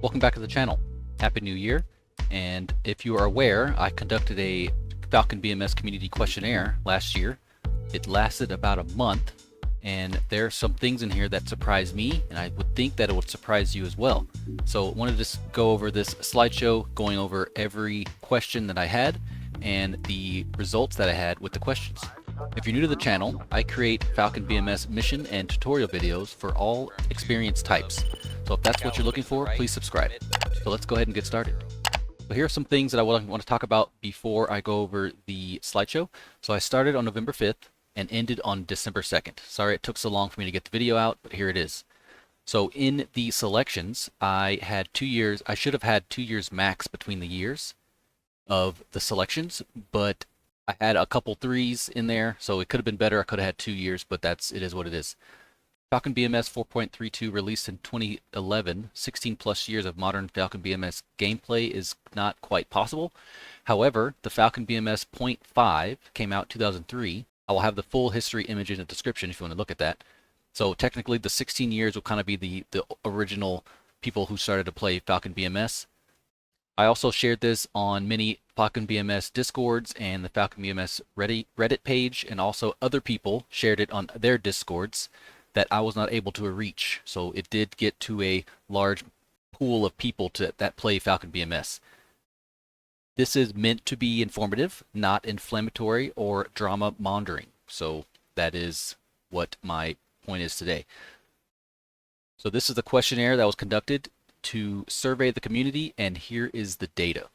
Welcome back to the channel. Happy New Year. And if you are aware, I conducted a Falcon BMS Community Questionnaire last year. It lasted about a month, and there are some things in here that surprised me, and I would think that it would surprise you as well. So I wanted to go over this slideshow, going over every question that I had and the results that I had with the questions. If you're new to the channel, I create Falcon BMS mission and tutorial videos for all experience types. So if that's what you're looking for, please subscribe. So let's go ahead and get started. So here are some things that I want to talk about before I go over the slideshow. So I started on November 5th and ended on December 2nd. Sorry it took so long for me to get the video out, but here it is. So in the selections, I had 2 years. I should have had 2 years max between the years of the selections, but I had a couple threes in there, so it could have been better. I could have had 2 years, but it is what it is. Falcon BMS 4.32 released in 2011, 16 plus years of modern Falcon BMS gameplay is not quite possible. However, the Falcon BMS 0.5 came out 2003. I will have the full history image in the description if you want to look at that. So technically the 16 years will kind of be the original people who started to play Falcon BMS. I also shared this on many Falcon BMS Discords and the Falcon BMS Reddit page, and also other people shared it on their Discords that I was not able to reach. So it did get to a large pool of people that play Falcon BMS. This is meant to be informative, not inflammatory or drama mongering. So that is what my point is today. So this is the questionnaire that was conducted to survey the community, and here is the data.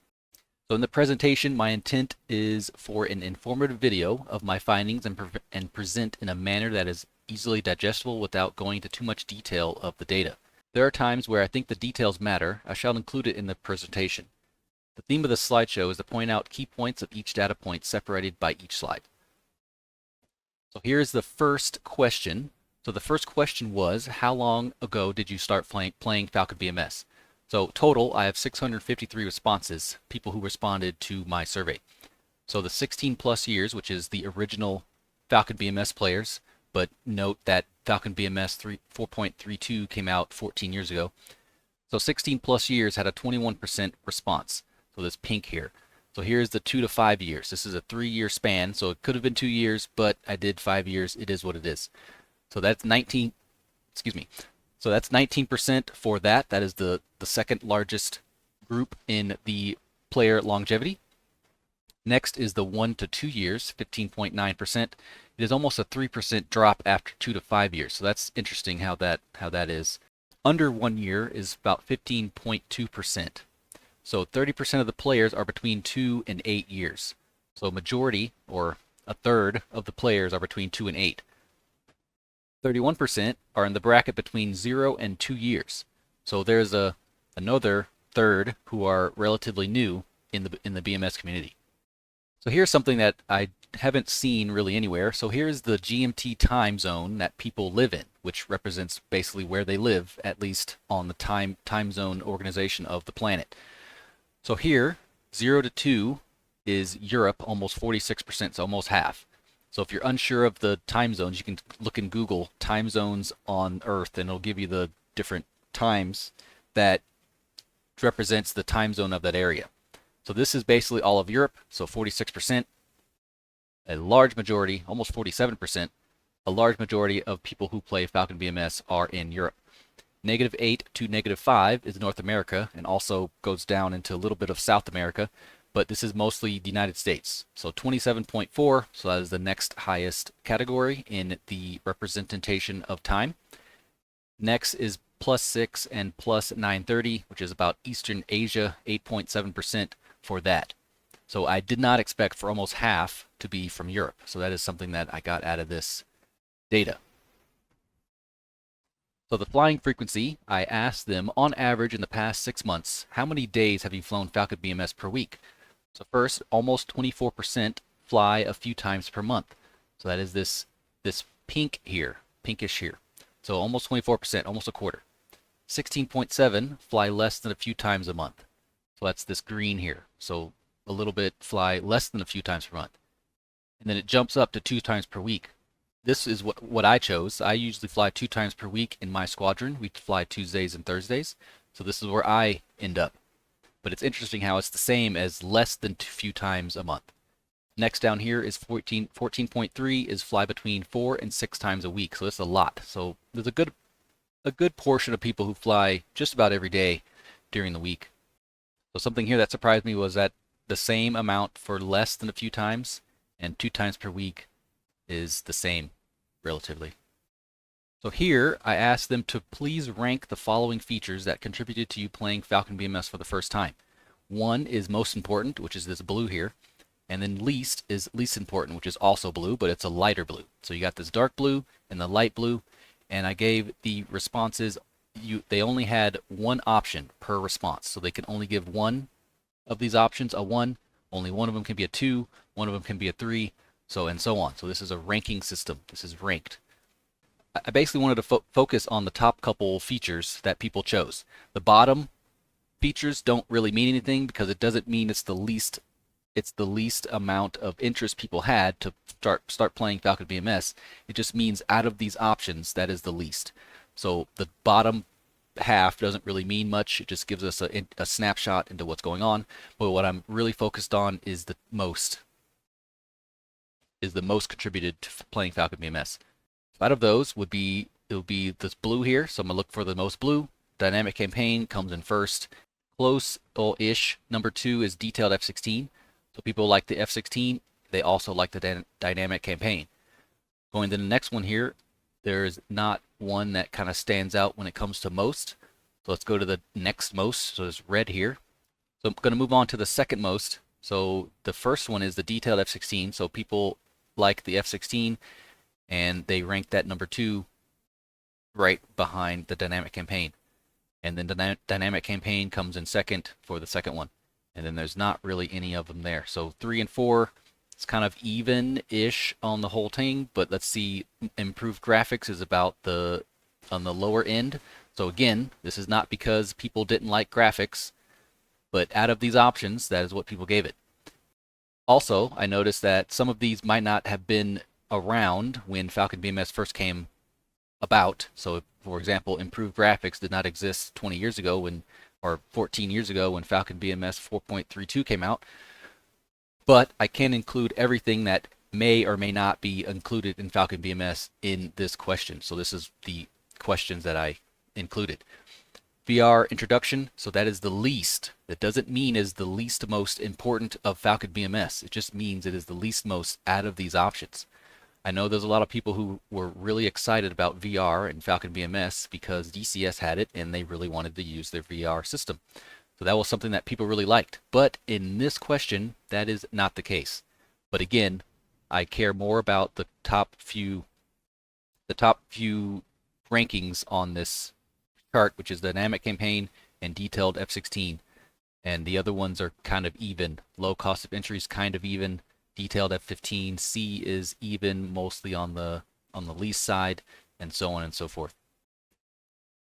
So in the presentation, my intent is for an informative video of my findings and present in a manner that is easily digestible without going into too much detail of the data. There are times where I think the details matter. I shall include it in the presentation. The theme of the slideshow is to point out key points of each data point separated by each slide. So here's the first question. So the first question was, how long ago did you start playing Falcon BMS? So total, I have 653 responses, people who responded to my survey. So the 16 plus years, which is the original Falcon BMS players, but note that Falcon BMS 4.32 came out 14 years ago. So 16 plus years had a 21% response. So this pink here. So here's the 2 to 5 years. This is a 3-year span, so it could have been 2 years, but I did 5 years. It is what it is. So that's 19%. So that's 19% for that. That is the second largest group in the player longevity. Next is the 1 to 2 years, 15.9%. It is almost a 3% drop after 2 to 5 years. So that's interesting how that is. Under 1 year is about 15.2%. So 30% of the players are between 2 and 8 years. So majority, or a third of the players, are between 2 and 8. 31% are in the bracket between 0 and 2 years. So there's another third who are relatively new in the BMS community. So here's something that I haven't seen really anywhere. So here's the GMT time zone that people live in, which represents basically where they live, at least on the time zone organization of the planet. So here, 0 to 2 is Europe, almost 46%, so almost half. So if you're unsure of the time zones, you can look in Google time zones on Earth, and it'll give you the different times that represents the time zone of that area. So this is basically all of Europe, so 46%. A large majority, almost 47%, a large majority of people who play Falcon BMS are in Europe. -8 to -5 is North America, and also goes down into a little bit of South America, but this is mostly the United States. So 27.4, so that is the next highest category in the representation of time. Next is +6 and +930, which is about Eastern Asia, 8.7% for that. So I did not expect for almost half to be from Europe. So that is something that I got out of this data. So the flying frequency, I asked them, on average in the past 6 months, how many days have you flown Falcon BMS per week? So first, almost 24% fly a few times per month. So that is this pink here, pinkish here. So almost 24%, almost a quarter. 16.7 fly less than a few times a month. So that's this green here. So a little bit fly less than a few times per month. And then it jumps up to 2 times per week. This is what I chose. I usually fly 2 times per week in my squadron. We fly Tuesdays and Thursdays. So this is where I end up. But it's interesting how it's the same as less than a few times a month. Next down here is 14.3 is fly between 4 and 6 times a week. So it's a lot. So there's a good portion of people who fly just about every day during the week. So something here that surprised me was that the same amount for less than a few times and 2 times per week is the same relatively. So here I asked them to please rank the following features that contributed to you playing Falcon BMS for the first time. 1 is most important, which is this blue here, and then least is least important, which is also blue, but it's a lighter blue. So you got this dark blue and the light blue, and I gave the responses, they only had one option per response, so they can only give one of these options a 1, only one of them can be a 2, one of them can be a 3, so and so on. So this is a ranking system. This is ranked. I basically wanted to focus on the top couple features that people chose. The bottom features don't really mean anything because it doesn't mean it's the least amount of interest people had to start playing Falcon BMS. It just means out of these options, that is the least. So the bottom half doesn't really mean much. It just gives us a snapshot into what's going on. But what I'm really focused on is the most contributed to playing Falcon BMS. Out of those it would be this blue here. So I'm gonna look for the most blue. Dynamic campaign comes in first. Close-ish. Number 2 is detailed F-16. So people like the F-16. They also like the dynamic campaign. Going to the next one here, there's not one that kind of stands out when it comes to most. So let's go to the next most. So there's red here. So I'm going to move on to the second most. So the first one is the detailed F-16. So people like the F-16, and they rank that number 2 right behind the dynamic campaign. And then the dynamic campaign comes in second for the second one. And then there's not really any of them there. So 3 and 4, it's kind of even-ish on the whole thing, but let's see, improved graphics is about on the lower end. So again, this is not because people didn't like graphics, but out of these options, that is what people gave it. Also, I noticed that some of these might not have been around when Falcon BMS first came about. So, for example, improved graphics did not exist 20 years ago or 14 years ago when Falcon BMS 4.32 came out. But I can include everything that may or may not be included in Falcon BMS in this question. So this is the questions that I included. VR introduction, so that is the least. That doesn't mean is the least most important of Falcon BMS. It just means it is the least most out of these options. I know there's a lot of people who were really excited about VR and Falcon BMS because DCS had it and they really wanted to use their VR system. So that was something that people really liked. But in this question, that is not the case. But again, I care more about the top few rankings on this chart, which is dynamic campaign and detailed F-16. And the other ones are kind of even. Low cost of entry is kind of even. Detailed F-15, C is even, mostly on the least side, and so on and so forth.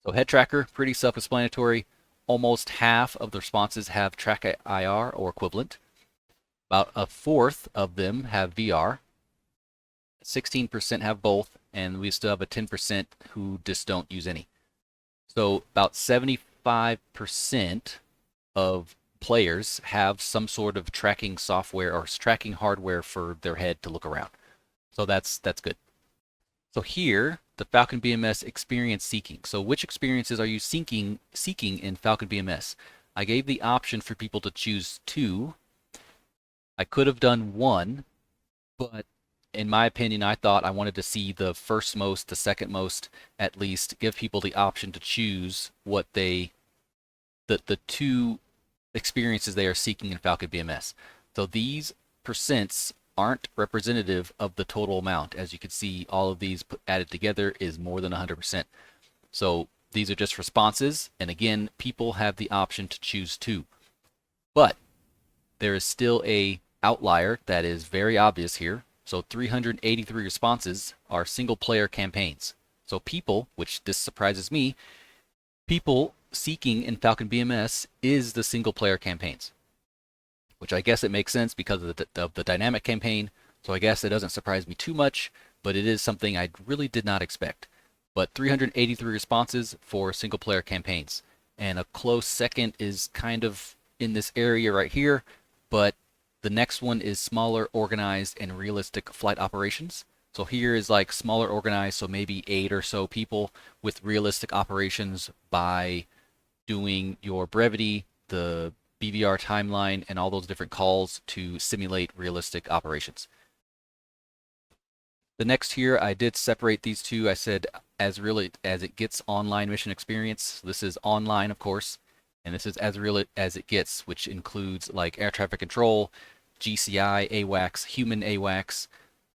So head tracker, pretty self-explanatory. Almost half of the responses have track IR or equivalent. About a fourth of them have VR. 16% have both, and we still have a 10% who just don't use any. So about 75% of players have some sort of tracking software or tracking hardware for their head to look around. So that's good. So here, the Falcon BMS experience seeking. So which experiences are you seeking in Falcon BMS? I gave the option for people to choose 2. I could have done 1, but in my opinion, I thought I wanted to see the first most, the second most, at least, give people the option to choose what the 2 experiences they are seeking in Falcon BMS. So these percents aren't representative of the total amount. As you can see, all of these added together is more than 100%. So these are just responses, and again, people have the option to choose 2. But there is still a outlier that is very obvious here. So 383 responses are single player campaigns. So people, which this surprises me, people seeking in Falcon BMS is the single player campaigns, which I guess it makes sense because of the dynamic campaign. So I guess it doesn't surprise me too much, but it is something I really did not expect. But 383 responses for single player campaigns. and a close second is kind of in this area right here, but the next one is smaller, organized, and realistic flight operations. So here is like smaller organized, so maybe 8 or so people with realistic operations by doing your brevity, the BVR timeline, and all those different calls to simulate realistic operations. The next here, I did separate these two. I said as really as it gets online mission experience. This is online, of course, and this is as real as it gets, which includes like air traffic control, GCI, AWACS, human AWACS,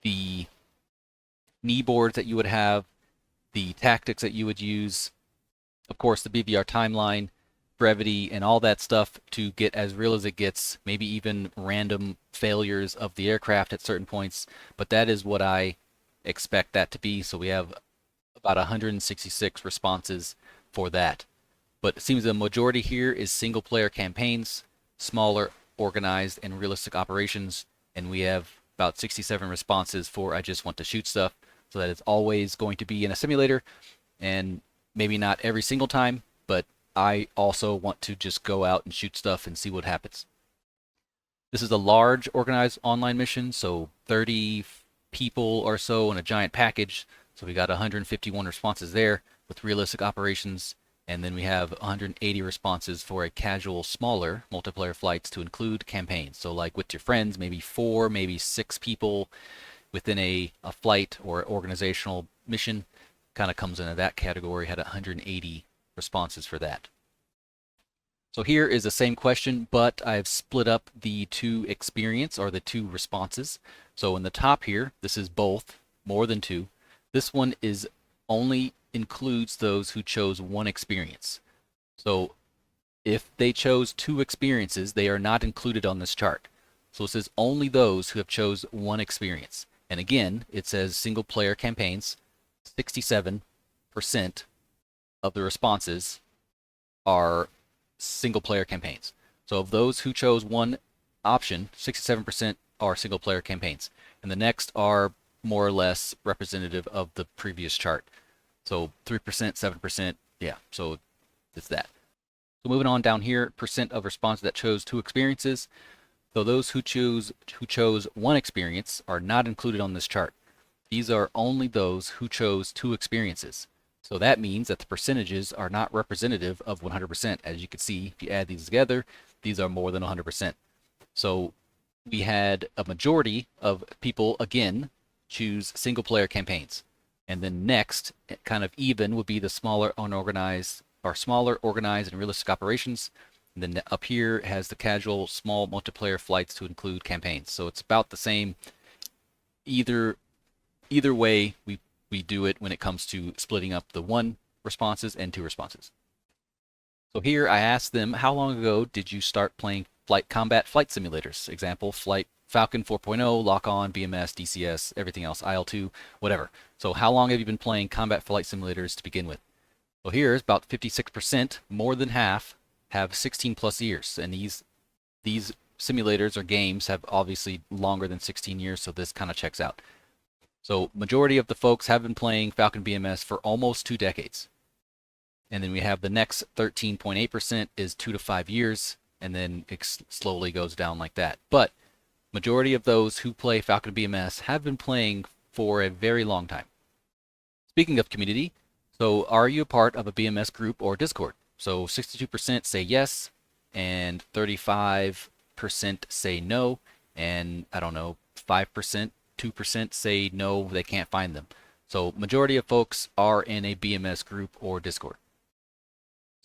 the knee boards that you would have, the tactics that you would use, of course, the BVR timeline, brevity, and all that stuff to get as real as it gets, maybe even random failures of the aircraft at certain points. But that is what I expect that to be. So we have about 166 responses for that. But it seems the majority here is single player campaigns, smaller, organized, and realistic operations. And we have about 67 responses for I just want to shoot stuff. So that it's always going to be in a simulator, and maybe not every single time, but I also want to just go out and shoot stuff and see what happens. This is a large organized online mission, so 30 people or so in a giant package. So we got 151 responses there with realistic operations, and then we have 180 responses for a casual, smaller multiplayer flights to include campaigns. So like with your friends, maybe 4, maybe 6 people within a flight or organizational mission, kind of comes into that category. Had 180 responses for that. So here is the same question, but I've split up the two experience or the two responses. So in the top here, this is both, more than 2. This one is only includes those who chose 1 experience. So if they chose 2 experiences, they are not included on this chart. So it says only those who have chose 1 experience. And again, it says single player campaigns. 67% of the responses are single player campaigns. So of those who chose 1 option, 67% are single player campaigns. And the next are more or less representative of the previous chart. So 3%, 7%, yeah, so it's that. So moving on down here, percent of responses that chose 2 experiences. So those who chose 1 experience are not included on this chart. These are only those who chose 2 experiences. So that means that the percentages are not representative of 100%. As you can see, if you add these together, these are more than 100%. So we had a majority of people, again, choose single player campaigns. And then next, kind of even, would be the smaller unorganized, or smaller organized and realistic operations. And then up here has the casual small multiplayer flights to include campaigns. So it's about the same. Either way we do it when it comes to splitting up the 1 responses and 2 responses. So here I asked them, how long ago did you start playing combat flight simulators? Example, Falcon 4.0, Lock-On, BMS, DCS, everything else, IL-2, whatever. So how long have you been playing combat flight simulators to begin with? Well, here's about 56%, more than half, have 16 plus years. And these simulators or games have obviously longer than 16 years, so this kind of checks out. So majority of the folks have been playing Falcon BMS for almost 2 decades. And then we have the next 13.8% is 2 to 5 years, and then it slowly goes down like that. But majority of those who play Falcon BMS have been playing for a very long time. Speaking of community, so are you a part of a BMS group or Discord? So 62% say yes, and 35% say no, and I don't know, 5%, 2% say no, they can't find them. So majority of folks are in a BMS group or Discord.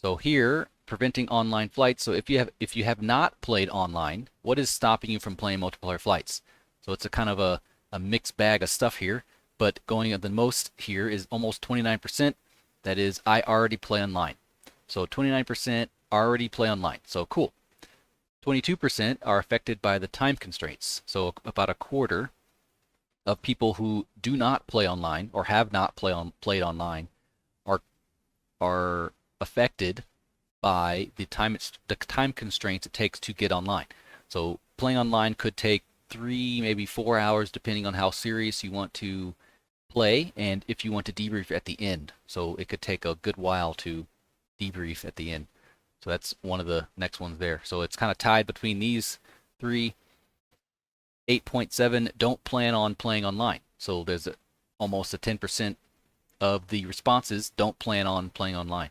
So here, preventing online flights. So if you have not played online, what is stopping you from playing multiplayer flights? So it's a kind of a mixed bag of stuff here, but going at the most here is almost 29%. That is, I already play online. So 29% already play online. So cool. 22% are affected by the time constraints. So about a quarter of people who do not play online or have not played online are affected by the time constraints it takes to get online. So playing online could take 3, maybe 4 hours, depending on how serious you want to play and if you want to debrief at the end. So it could take a good while to debrief at the end. So that's one of the next ones there. So it's kind of tied between these three. 8.7 don't plan on playing online. So there's almost a 10% of the responses don't plan on playing online.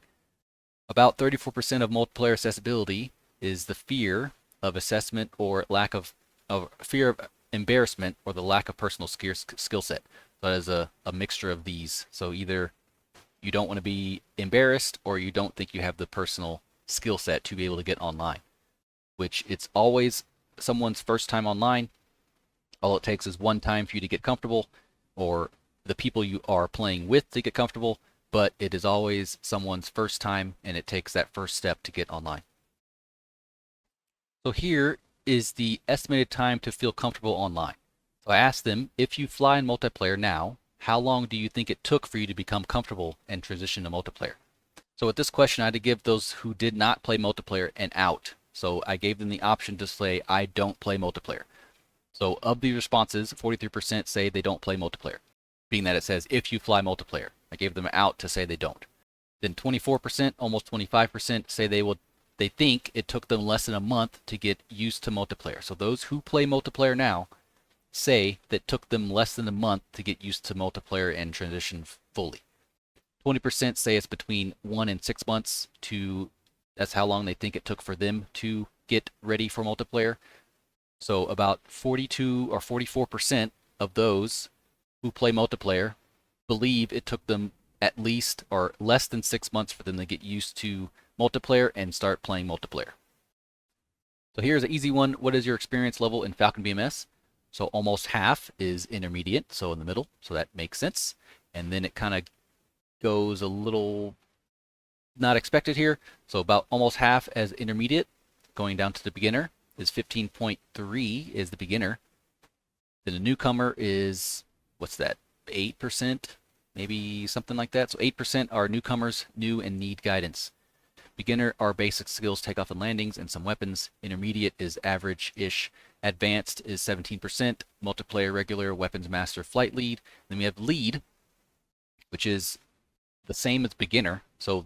About 34% of multiplayer accessibility is the fear of assessment or lack of fear of embarrassment or the lack of personal skill set. So that is a mixture of these. So either you don't want to be embarrassed or you don't think you have the personal skill set to be able to get online, which it's always someone's first time online. All it takes is one time for you to get comfortable, or the people you are playing with to get comfortable, but it is always someone's first time, and it takes that first step to get online. So here is the estimated time to feel comfortable online. So I asked them, if you fly in multiplayer now, how long do you think it took for you to become comfortable and transition to multiplayer? So with this question, I had to give those who did not play multiplayer an out. So I gave them the option to say, I don't play multiplayer. So of the responses, 43% say they don't play multiplayer, being that it says if you fly multiplayer. I gave them an out to say they don't. Then 24%, almost 25% say they think it took them less than a month to get used to multiplayer. So those who play multiplayer now say that it took them less than a month to get used to multiplayer and transition fully. 20% say it's between 1 and 6 months that's how long they think it took for them to get ready for multiplayer. So about 42 or 44% of those who play multiplayer believe it took them at least or less than 6 months for them to get used to multiplayer and start playing multiplayer. So here's an easy one. What is your experience level in Falcon BMS? So almost half is intermediate, so in the middle, so that makes sense. And then it kind of goes a little not expected here. So about almost half as intermediate, going down to the beginner is 15.3 is the beginner. Then the newcomer is, what's that, 8%? Maybe something like that. So 8% are newcomers, new and need guidance. Beginner are basic skills, takeoff and landings, and some weapons. Intermediate is average-ish. Advanced is 17%. Multiplayer, regular, weapons master, flight lead. Then we have lead, which is the same as beginner. So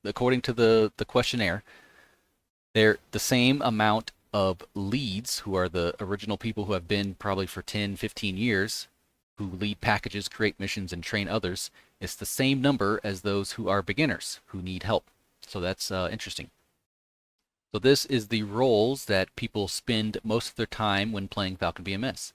according to the questionnaire, they're the same amount of leads, who are the original people who have been probably for 10, 15 years, who lead packages, create missions, and train others. It's the same number as those who are beginners, who need help. So that's interesting. So this is the roles that people spend most of their time when playing Falcon BMS.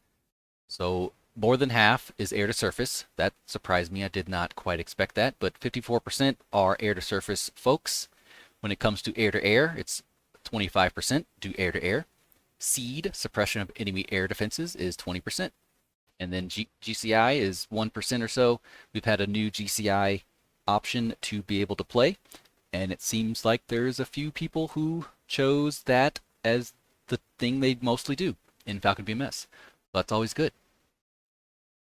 So more than half is air to surface. That surprised me. I did not quite expect that, but 54% are air to surface folks. When it comes to air, it's 25% do air to air. SEED, suppression of enemy air defenses, is 20%. And then GCI is 1% or so. We've had a new GCI option to be able to play, and it seems like there's a few people who chose that as the thing they mostly do in Falcon BMS. That's always good.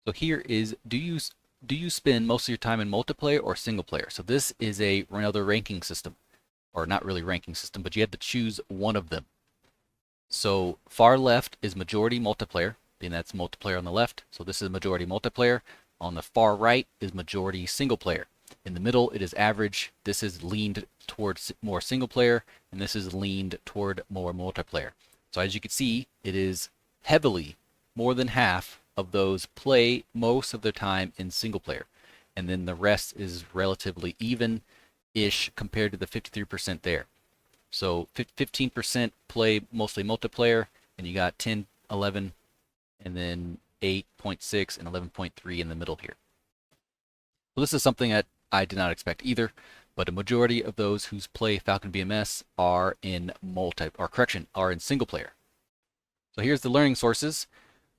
So here is, do you spend most of your time in multiplayer or single player? So this is another ranking system, or not really ranking system, but you have to choose one of them. So far left is majority multiplayer, and that's multiplayer on the left. So this is majority multiplayer. On the far right is majority single player. In the middle, it is average. This is leaned towards more single player, and this is leaned toward more multiplayer. So as you can see, it is heavily, more than half of those play most of their time in single player. And then the rest is relatively even-ish compared to the 53% there. So 15% play mostly multiplayer, and you got 10, 11, and then 8.6 and 11.3 in the middle here. So this is something that I did not expect either, but a majority of those who play Falcon BMS are in single player. So here's the learning sources.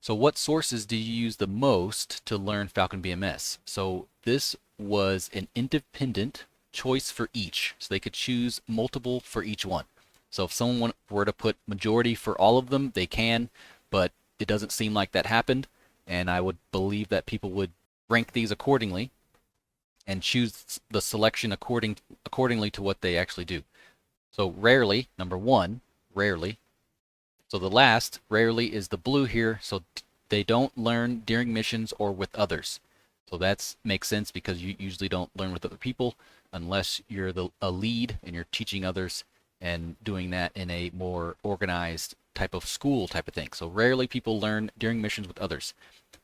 So what sources do you use the most to learn Falcon BMS? So this was an independent choice for each, so they could choose multiple for each one. So if someone were to put majority for all of them, they can, but it doesn't seem like that happened, and I would believe that people would rank these accordingly and choose the selection accordingly to what they actually do. So rarely, number one, rarely. So the last, rarely, is the blue here, so they don't learn during missions or with others. So that makes sense because you usually don't learn with other people. unless you're a lead and you're teaching others and doing that in a more organized type of school type of thing. So rarely people learn during missions with others.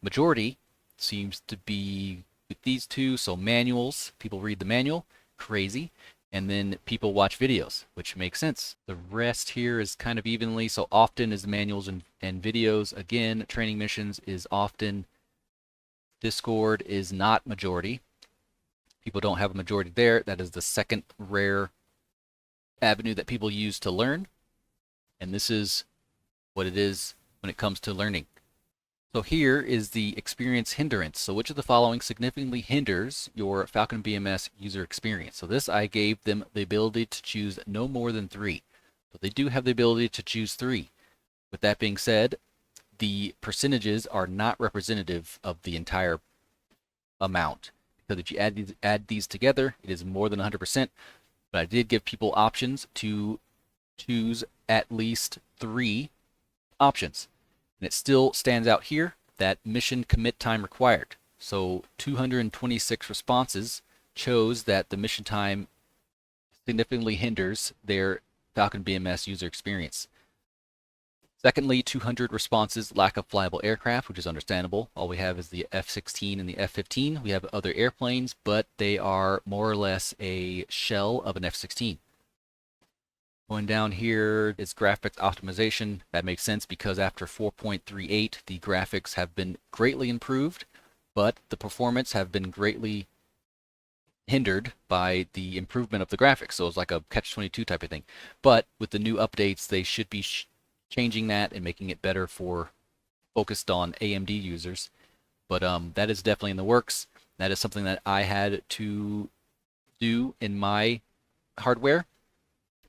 Majority seems to be with these two. So manuals, people read the manual, crazy, and then people watch videos, which makes sense. The rest here is kind of evenly. So often is the manuals and videos. Again, training missions is often. Discord is not majority. People don't have a majority there. That is the second rare avenue that people use to learn. And this is what it is when it comes to learning. So here is the experience hindrance. So which of the following significantly hinders your Falcon BMS user experience? So this, I gave them the ability to choose no more than 3. So they do have the ability to choose 3. With that being said, the percentages are not representative of the entire amount. Because if you add these together, it is more than 100%. But I did give people options to choose at least 3 options. And it still stands out here that mission commit time required. So 226 responses chose that the mission time significantly hinders their Falcon BMS user experience. Secondly, 200 responses lack of flyable aircraft, which is understandable. All we have is the F-16 and the F-15. We have other airplanes, but they are more or less a shell of an F-16. Going down here is graphics optimization. That makes sense because after 4.38, the graphics have been greatly improved, but the performance have been greatly hindered by the improvement of the graphics. So it's like a catch-22 type of thing. But with the new updates, they should be changing that and making it better for focused on AMD users. But that is definitely in the works. That is something that I had to do in my hardware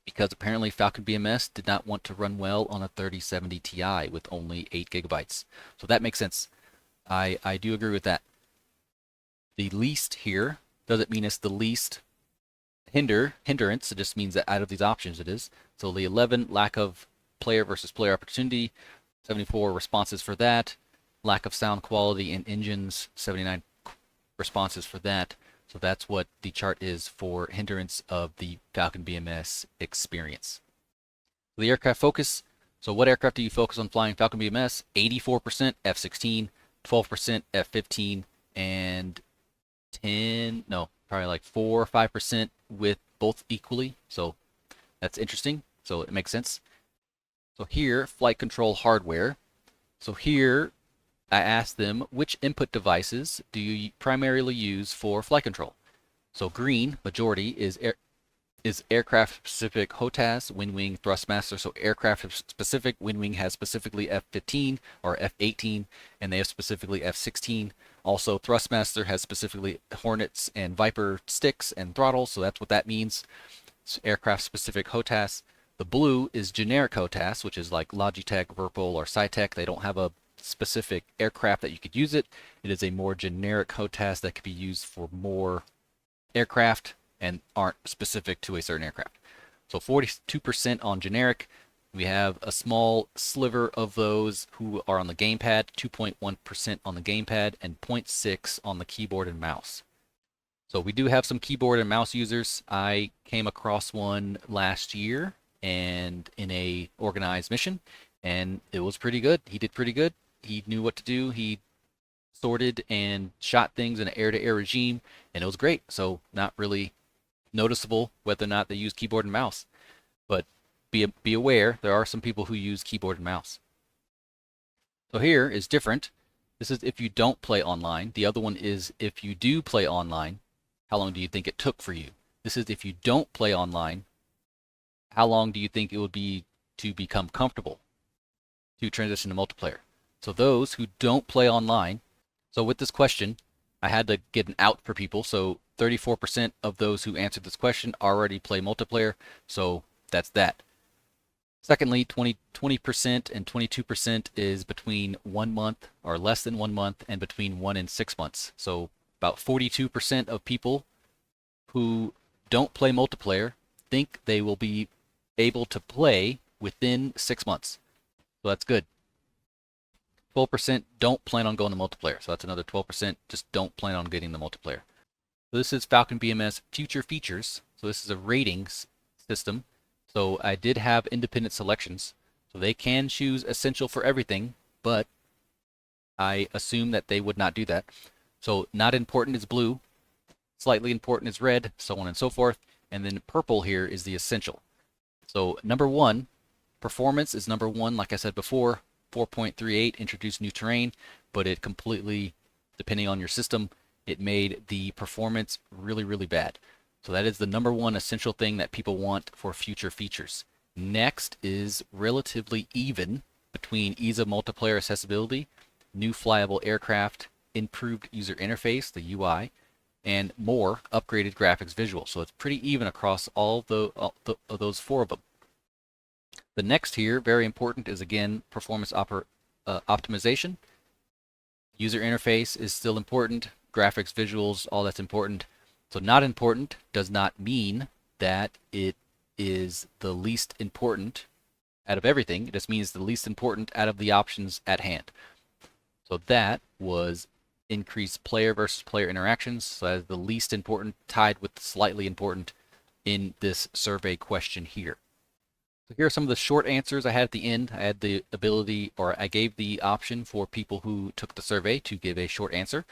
because apparently Falcon BMS did not want to run well on a 3070 Ti with only 8 gigabytes. So that makes sense. I do agree with that. The least here doesn't mean it's the least hindrance. It just means that out of these options it is. So the 11, lack of player versus player opportunity, 74 responses for that. Lack of sound quality in engines, 79 responses for that. So that's what the chart is for hindrance of the Falcon BMS experience. The aircraft focus. So what aircraft do you focus on flying Falcon BMS? 84% F-16, 12% F-15, and probably like 4 or 5% with both equally. So that's interesting. So it makes sense. So here, flight control hardware. So here, I asked them, which input devices do you primarily use for flight control? So green, majority, is aircraft-specific HOTAS, wind wing, thrustmaster. So aircraft-specific, wind wing has specifically F-15 or F-18, and they have specifically F-16. Also, thrustmaster has specifically Hornets and Viper sticks and throttles, so that's what that means. It's aircraft-specific HOTAS. The blue is generic HOTAS, which is like Logitech, Virpil, or Cytec. They don't have a specific aircraft that you could use it. It is a more generic HOTAS that could be used for more aircraft and aren't specific to a certain aircraft. So 42% on generic. We have a small sliver of those who are on the gamepad, 2.1% on the gamepad, and 0.6% on the keyboard and mouse. So we do have some keyboard and mouse users. I came across one last year and in a organized mission, and it was pretty good. He did pretty good. He knew what to do. He sorted and shot things in an air-to-air regime, and it was great. So not really noticeable whether or not they use keyboard and mouse. But be aware, there are some people who use keyboard and mouse. So here is different. This is if you don't play online. The other one is if you do play online, how long do you think it took for you? This is if you don't play online, how long do you think it would be to become comfortable to transition to multiplayer? So those who don't play online, so with this question, I had to get an out for people. So 34% of those who answered this question already play multiplayer. So that's that. Secondly, 20% and 22% is between 1 month or less than 1 month and between 1 and 6 months. So about 42% of people who don't play multiplayer think they will be able to play within 6 months. So that's good. 12% don't plan on going to multiplayer. So that's another 12% just don't plan on getting the multiplayer. So this is Falcon BMS Future Features. So this is a ratings system. So I did have independent selections. So they can choose essential for everything, but I assume that they would not do that. So not important is blue, slightly important is red, so on and so forth. And then purple here is the essential. So number one, performance is number one, like I said before. 4.38 introduced new terrain, but it completely, depending on your system, it made the performance really, really bad. So that is the number one essential thing that people want for future features. Next is relatively even between ease of multiplayer accessibility, new flyable aircraft, improved user interface, the UI, and more upgraded graphics visual. So it's pretty even across all of those four of them. The next here, very important, is again performance optimization. User interface is still important. Graphics, visuals, all that's important. So not important does not mean that it is the least important out of everything. It just means the least important out of the options at hand. So that was increased player versus player interactions. So that is the least important, tied with slightly important in this survey question here. So here are some of the short answers I had at the end. I had the ability, or I gave the option for people who took the survey to give a short answer.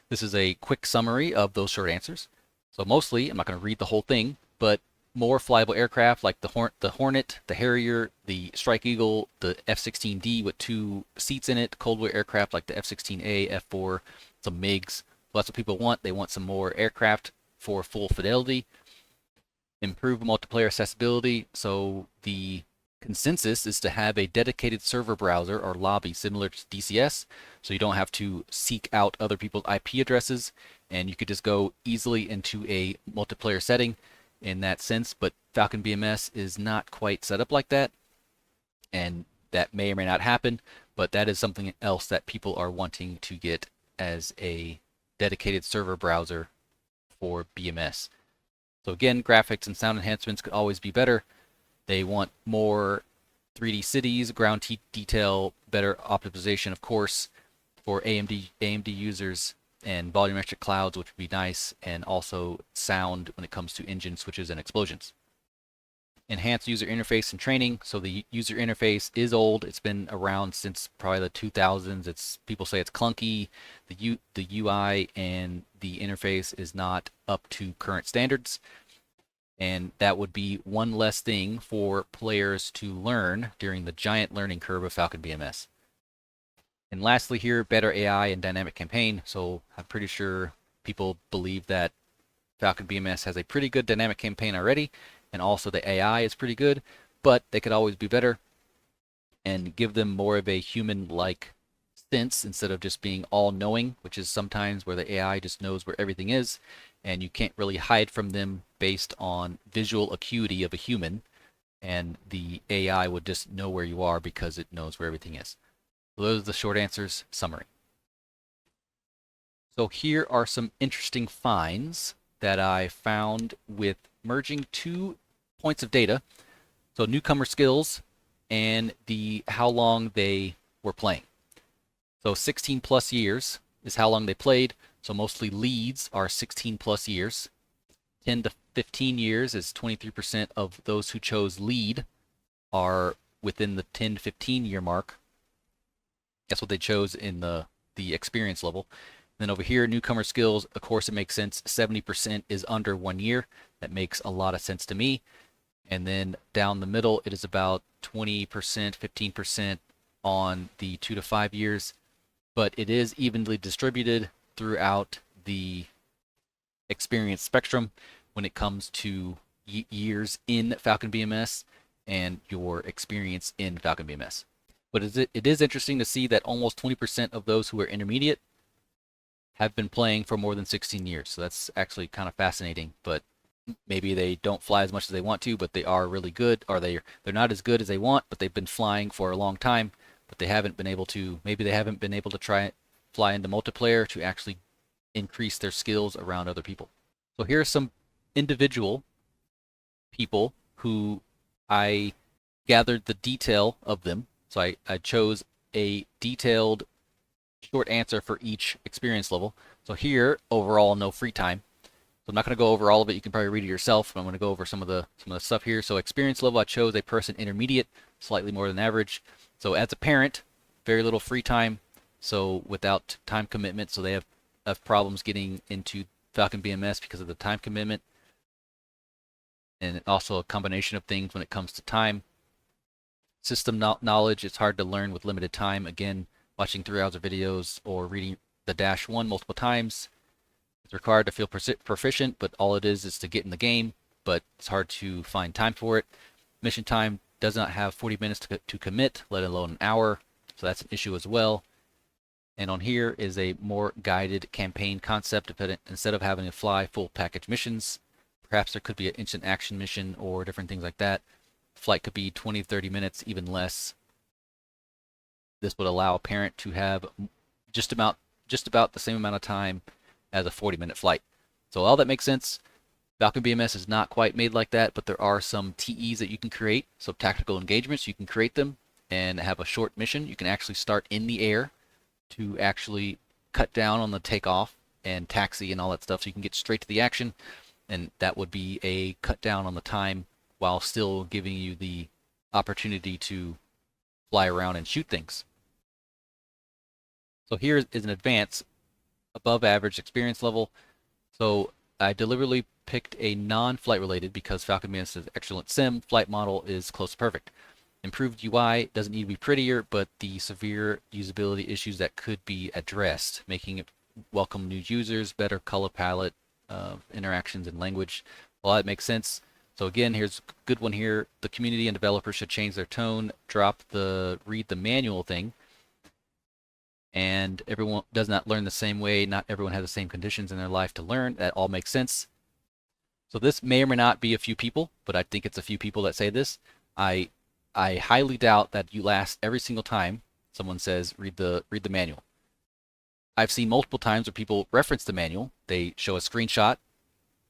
This is a quick summary of those short answers. So mostly, I'm not going to read the whole thing, but more flyable aircraft like the Hornet, the Harrier, the Strike Eagle, the F-16D with 2 seats in it, cold war aircraft like the F-16A, F-4, some MiGs. So that's what people want. They want some more aircraft for full fidelity. Improve multiplayer accessibility. So the consensus is to have a dedicated server browser or lobby similar to DCS, so you don't have to seek out other people's IP addresses, and you could just go easily into a multiplayer setting in that sense. But Falcon BMS is not quite set up like that, and that may or may not happen, but that is something else that people are wanting to get as a dedicated server browser for BMS. So again, graphics and sound enhancements could always be better. They want more 3D cities, ground detail, better optimization, of course, for AMD users, and volumetric clouds, which would be nice, and also sound when it comes to engine switches and explosions. Enhanced user interface and training. So the user interface is old. It's been around since probably the 2000s. People say it's clunky. The UI and the interface is not up to current standards. And that would be one less thing for players to learn during the giant learning curve of Falcon BMS. And lastly here, better AI and dynamic campaign. So I'm pretty sure people believe that Falcon BMS has a pretty good dynamic campaign already, and also the AI is pretty good, but they could always be better and give them more of a human-like sense instead of just being all-knowing, which is sometimes where the AI just knows where everything is, and you can't really hide from them based on visual acuity of a human, and the AI would just know where you are because it knows where everything is. So those are the short answers. Summary. So here are some interesting finds that I found with merging 2 points of data. So newcomer skills and the how long they were playing. So 16 plus years is how long they played. So mostly leads are 16 plus years. 10 to 15 years is 23% of those who chose lead are within the 10 to 15 year mark. That's what they chose in the experience level. Then over here, newcomer skills, of course it makes sense. 70% is under 1 year. That makes a lot of sense to me. And then down the middle, it is about 20%, 15% on the 2 to 5 years. But it is evenly distributed throughout the experience spectrum when it comes to years in Falcon BMS and your experience in Falcon BMS. But it is interesting to see that almost 20% of those who are intermediate have been playing for more than 16 years. So that's actually kind of fascinating, but maybe they don't fly as much as they want to, but they are really good, or they're not as good as they want, but they've been flying for a long time, but they haven't been able to, maybe they haven't been able to fly into multiplayer to actually increase their skills around other people. So here are some individual people who I gathered the detail of them. So I chose a detailed short answer for each experience level. So here, overall, no free time. So I'm not going to go over all of it. You can probably read it yourself. But I'm going to go over some of the stuff here. So experience level, I chose a person intermediate, slightly more than average. So as a parent, very little free time. So without time commitment, so they have problems getting into Falcon BMS because of the time commitment, and also a combination of things when it comes to time. System knowledge, it's hard to learn with limited time. Again, watching 3 hours of videos or reading the -1 multiple times. It's required to feel proficient, but all it is to get in the game, but it's hard to find time for it. Mission time does not have 40 minutes to commit, let alone an hour, so that's an issue as well. And on here is a more guided campaign concept. Instead of having to fly full package missions, perhaps there could be an instant action mission or different things like that. Flight could be 20, 30 minutes, even less. This would allow a parent to have just about the same amount of time as a 40-minute flight. So all that makes sense. Falcon BMS is not quite made like that, but there are some TEs that you can create. So tactical engagements, you can create them and have a short mission. You can actually start in the air to actually cut down on the takeoff and taxi and all that stuff, so you can get straight to the action, and that would be a cut down on the time while still giving you the opportunity to fly around and shoot things. So here is an advance, above average experience level. So I deliberately picked a non-flight related because Falcon BMS is excellent sim. Flight model is close to perfect. Improved UI doesn't need to be prettier, but the severe usability issues that could be addressed, making it welcome new users, better color palette, interactions and language. Well, that makes sense. So again, here's a good one here. The community and developers should change their tone, drop the read the manual thing. And everyone does not learn the same way. Not everyone has the same conditions in their life to learn. That all makes sense. So this may or may not be a few people, but I think it's a few people that say this. I highly doubt that you last every single time someone says read the manual. I've seen multiple times where people reference the manual. They show a screenshot,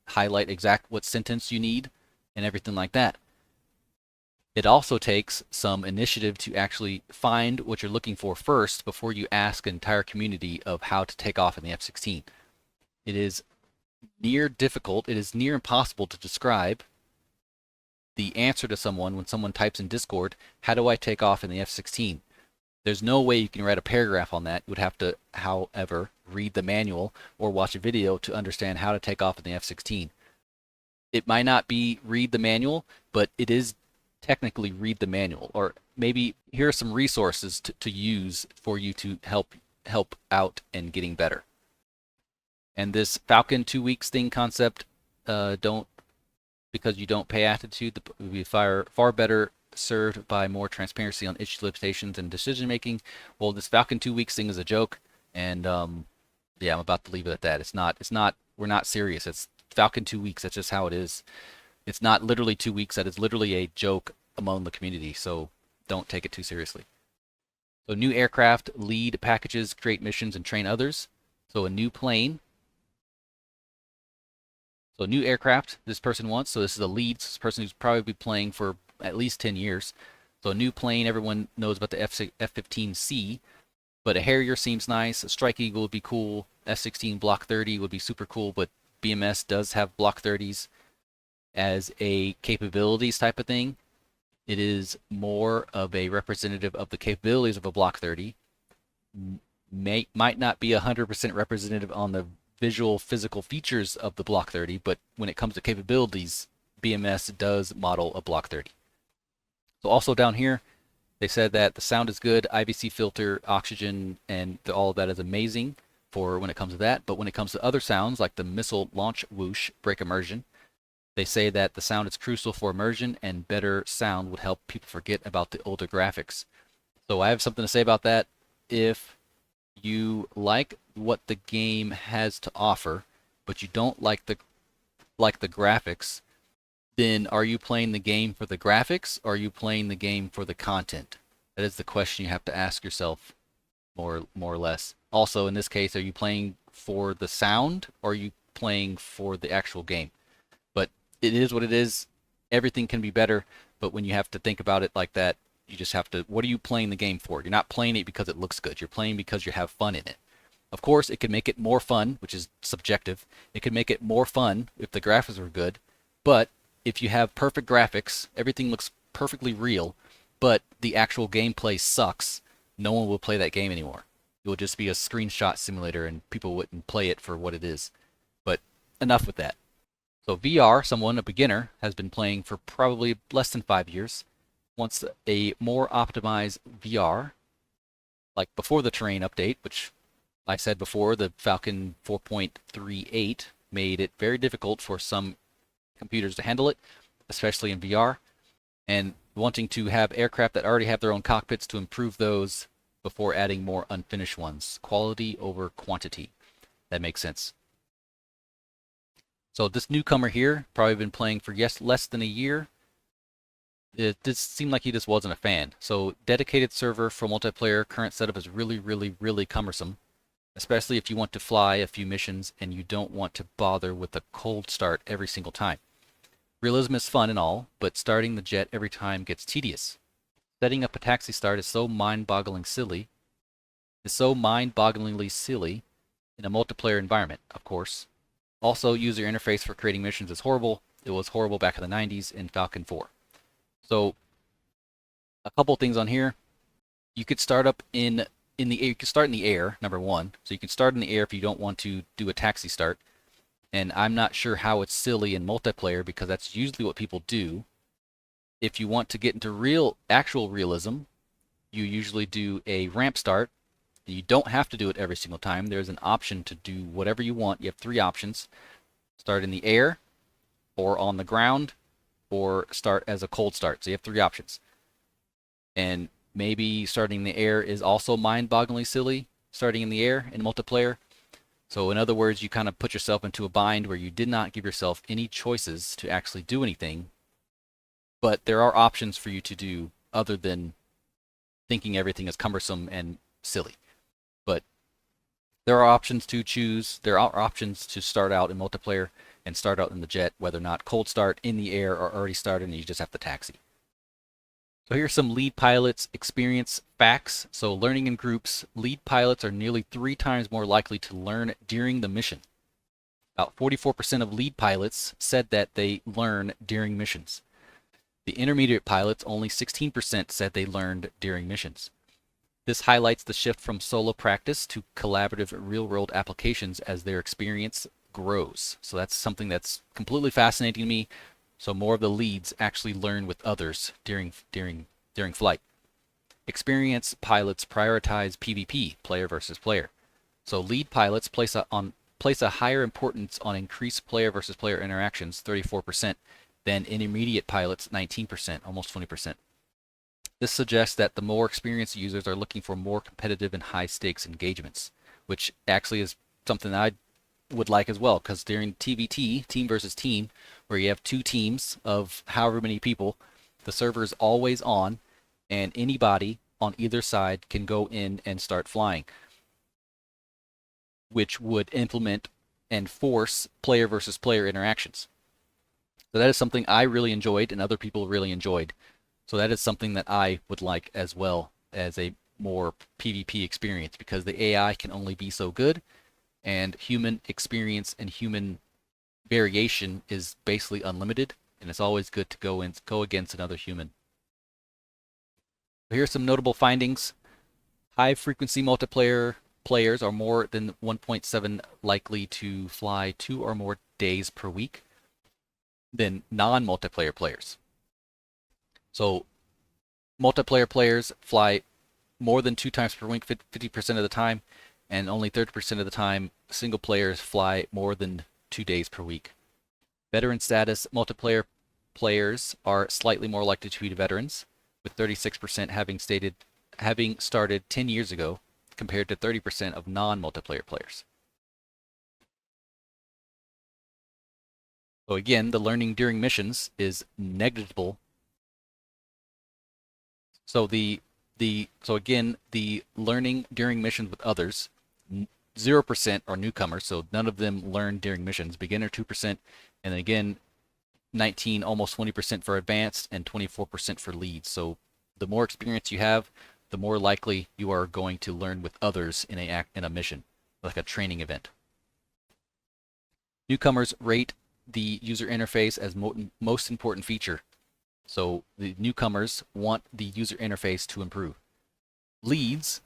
highlight exact what sentence you need, and everything like that. It also takes some initiative to actually find what you're looking for first before you ask an entire community of how to take off in the F-16. It is near difficult, it is near impossible to describe the answer to someone when someone types in Discord, how do I take off in the F-16? There's no way you can write a paragraph on that. You would have to, however, read the manual or watch a video to understand how to take off in the F-16. It might not be read the manual, but it is technically read the manual, or maybe here are some resources to use for you to help out in getting better. And this Falcon 2 weeks thing concept, because you don't pay attitude, will be far better served by more transparency on issue limitations and decision making. Well, this Falcon 2 weeks thing is a joke, and yeah, I'm about to leave it at that. It's not. We're not serious. It's Falcon 2 weeks. That's just how it is. It's not literally 2 weeks. That is literally a joke among the community, so don't take it too seriously. So new aircraft, lead packages, create missions, and train others. So a new plane. So a new aircraft this person wants. So this is a lead. So this person who's probably playing for at least 10 years. So a new plane, everyone knows about the F-15C, but a Harrier seems nice. A Strike Eagle would be cool. F-16 Block 30 would be super cool, but BMS does have Block 30s as a capabilities type of thing. It is more of a representative of the capabilities of a Block 30. Might not be 100% representative on the visual physical features of the Block 30, but when it comes to capabilities, BMS does model a Block 30. So also down here, they said that the sound is good, IVC filter, oxygen, and all of that is amazing for when it comes to that. But when it comes to other sounds, like the missile launch whoosh, break immersion, they say that the sound is crucial for immersion, and better sound would help people forget about the older graphics. So I have something to say about that. If you like what the game has to offer, but you don't like the graphics, then are you playing the game for the graphics, or are you playing the game for the content? That is the question you have to ask yourself, more or less. Also, in this case, are you playing for the sound, or are you playing for the actual game? But it is what it is. Everything can be better, but when you have to think about it like that, you just have to, what are you playing the game for? You're not playing it because it looks good. You're playing because you have fun in it. Of course, it could make it more fun, which is subjective. It could make it more fun if the graphics were good, but if you have perfect graphics, everything looks perfectly real, but the actual gameplay sucks, no one will play that game anymore. It will just be a screenshot simulator and people wouldn't play it for what it is. But enough with that. So VR, someone, a beginner, has been playing for probably less than 5 years, wants a more optimized VR, like before the terrain update, which I said before, the Falcon 4.38 made it very difficult for some computers to handle it, especially in VR, and wanting to have aircraft that already have their own cockpits to improve those before adding more unfinished ones. Quality over quantity. That makes sense. So this newcomer here, probably been playing for less than a year. It just seemed like he just wasn't a fan. So dedicated server for multiplayer, current setup is really, really, really cumbersome, especially if you want to fly a few missions and you don't want to bother with a cold start every single time. Realism is fun and all, but starting the jet every time gets tedious. Setting up a taxi start is so mind-bogglingly silly in a multiplayer environment, of course. Also, user interface for creating missions is horrible. It was horrible back in the 90s in Falcon 4. So, a couple things on here. You could start up in the air. You can start in the air, number one. So you can start in the air if you don't want to do a taxi start. And I'm not sure how it's silly in multiplayer because that's usually what people do. If you want to get into actual realism, you usually do a ramp start. You don't have to do it every single time. There's an option to do whatever you want. You have 3 options. Start in the air, or on the ground, or start as a cold start. So you have 3 options. And maybe starting in the air is also mind-bogglingly silly, starting in the air in multiplayer. So in other words, you kind of put yourself into a bind where you did not give yourself any choices to actually do anything. But there are options for you to do other than thinking everything is cumbersome and silly. But there are options to choose. There are options to start out in multiplayer and start out in the jet, whether or not cold start, in the air, or already started and you just have to taxi. So here's some lead pilots experience facts. So learning in groups, lead pilots are nearly 3 times more likely to learn during the mission. About 44% of lead pilots said that they learn during missions. The intermediate pilots, only 16% said they learned during missions. This highlights the shift from solo practice to collaborative real-world applications as their experience grows. So that's something that's completely fascinating to me. So more of the leads actually learn with others during flight. Experienced pilots prioritize PvP, player versus player. So lead pilots place a higher importance on increased player versus player interactions, 34%, than intermediate pilots, 19%, almost 20%. This suggests that the more experienced users are looking for more competitive and high-stakes engagements, which actually is something I would like as well, because during TVT, team versus team, where you have 2 teams of however many people, the server is always on, and anybody on either side can go in and start flying, which would implement and force player versus player interactions. So that is something I really enjoyed and other people really enjoyed. So that is something that I would like as well as a more PvP experience, because the AI can only be so good, and human experience and human variation is basically unlimited, and it's always good to go against another human. So here's some notable findings. High frequency multiplayer players are more than 1.7 likely to fly 2 or more days per week than non-multiplayer players. So multiplayer players fly more than 2 times per week 50% of the time, and only 30% of the time single players fly more than 2 days per week. Veteran status multiplayer players are slightly more likely to be veterans, with 36% having started 10 years ago, compared to 30% of non-multiplayer players. So again, the learning during missions is negligible. So the learning during missions with others, 0% are newcomers, so none of them learn during missions. Beginner 2%, and again 19, almost 20% for advanced, and 24% for leads. So the more experience you have, the more likely you are going to learn with others in a mission. like a training event. Newcomers rate the user interface as most important feature. So the newcomers want the user interface to improve. Leads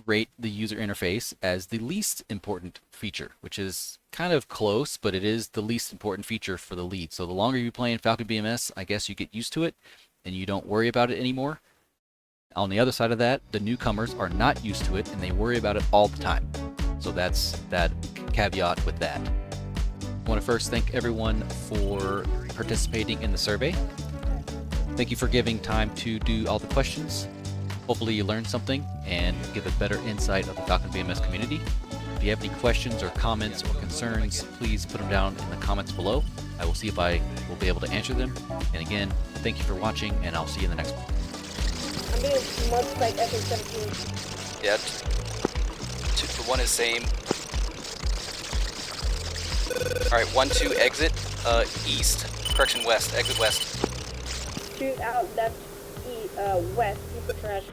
rate the user interface as the least important feature, which is kind of close, but it is the least important feature for the lead. So the longer you play in Falcon BMS, I guess you get used to it and you don't worry about it anymore. On the other side of that, the newcomers are not used to it and they worry about it all the time. So that's that caveat with that. I want to first thank everyone for participating in the survey. Thank you for giving time to do all the questions. Hopefully you learned something and give a better insight of the Falcon BMS community. If you have any questions or comments or concerns, please put them down in the comments below. I will see if I will be able to answer them. And again, thank you for watching, and I'll see you in the next one. I'm being multiplied FA17. Yeah, the one is same. Alright, 1-2 exit, east, correction west, exit west. Shoot out left, west, east of trash.